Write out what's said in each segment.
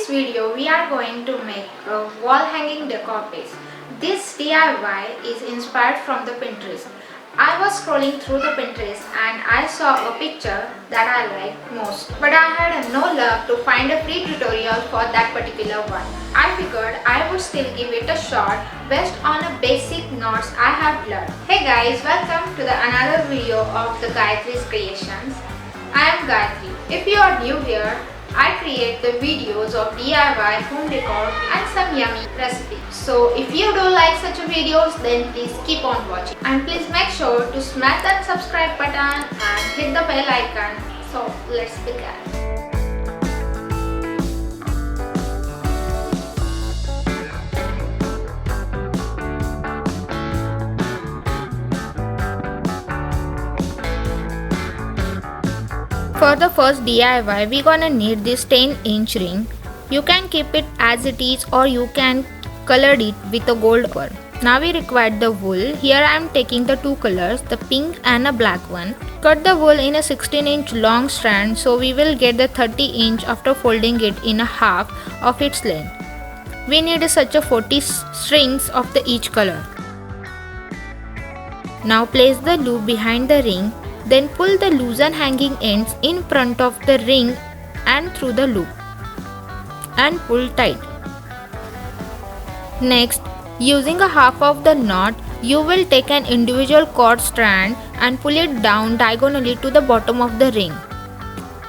this video, we are going to make a wall hanging decor piece. This DIY is inspired from the Pinterest. I was scrolling through the Pinterest and I saw a picture that I liked most. But I had no luck to find a free tutorial for that particular one. I figured I would still give it a shot based on the basic knots I have learned. Hey guys, welcome to another video of the Gayatri's Creations. I am Gayatri. If you are new here, I create the videos of DIY, home decor and some yummy recipes. So if you do like such videos, then please keep on watching. And please make sure to smash that subscribe button and hit the bell icon. So let's begin. For the first DIY, we gonna need this 10-inch ring. You can keep it as it is or you can color it with a gold color. Now we require the wool. Here I am taking the two colors, the pink and a black one. Cut the wool in a 16-inch long strand so we will get the 30-inch after folding it in a half of its length. We need such a 40 strings of each color. Now place the loop behind the ring. Then pull the loosened hanging ends in front of the ring and through the loop and pull tight. Next, using a half of the knot, you will take an individual cord strand and pull it down diagonally to the bottom of the ring.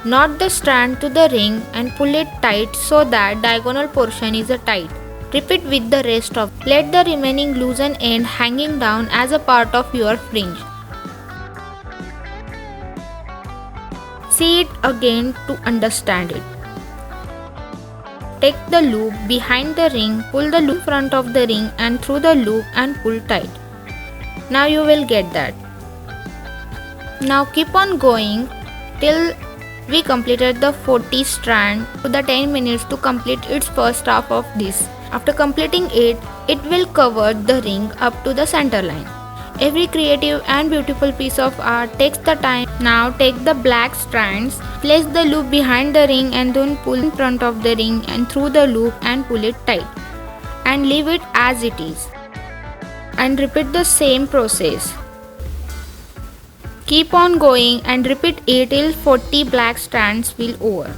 Knot the strand to the ring and pull it tight so that diagonal portion is tight. Repeat with the rest of. Let the remaining loosened end hanging down as a part of your fringe. See it again to understand it. Take the loop behind the ring, pull the loop front of the ring and through the loop and pull tight. Now you will get that. Now keep on going till we completed the 40 strand to the 10 minutes to complete its first half of this. After completing it, it will cover the ring up to the center line. Every creative and beautiful piece of art takes the time. Now take the black strands, place the loop behind the ring and then pull in front of the ring and through the loop and pull it tight. And leave it as it is. And repeat the same process. Keep on going and repeat it till 40 black strands will over.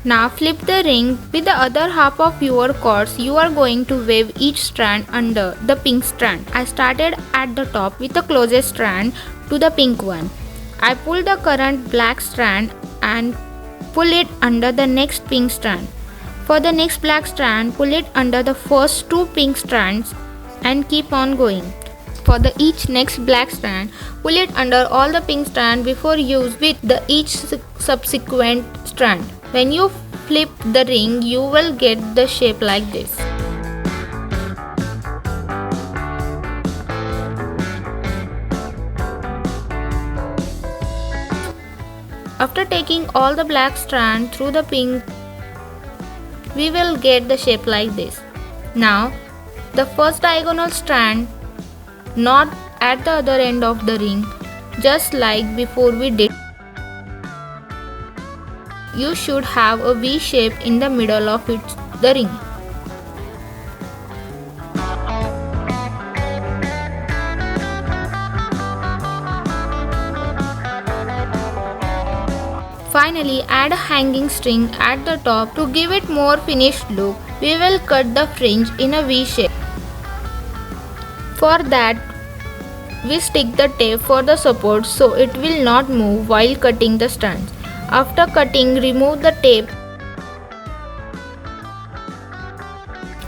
Now flip the ring. With the other half of your cords, you are going to wave each strand under the pink strand. I started at the top with the closest strand to the pink one. I pull the current black strand and pull it under the next pink strand. For the next black strand, pull it under the first two pink strands and keep on going. For the each next black strand, pull it under all the pink strands before use with the each subsequent strand. When you flip the ring, you will get the shape like this. After taking all the black strand through the pink, we will get the shape like this. Now, the first diagonal strand, not at the other end of the ring, just like before we did. You should have a V shape in the middle of the ring. Finally, add a hanging string at the top to give it more finished look. We will cut the fringe in a V shape. For that, we stick the tape for the support so it will not move while cutting the strands. After cutting, remove the tape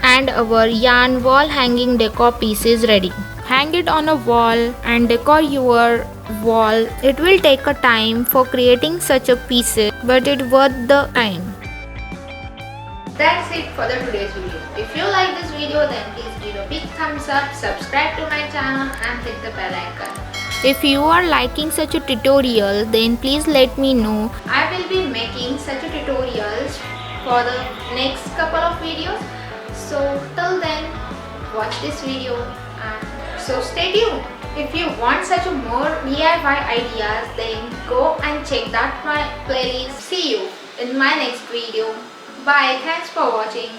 and our yarn wall hanging decor piece is ready. Hang it on a wall and decor your wall. It will take a time for creating such a piece, but it's worth the time. That's it for today's video. If you like this video, then please give a big thumbs up, subscribe to my channel and hit the bell icon. If you are liking such a tutorial, then please let me know. I will be making such a tutorials for the next couple of videos. So till then, watch this video and so stay tuned. If you want such a more DIY ideas, then go and check that my playlist. See you. in my next video. Bye. Thanks for watching.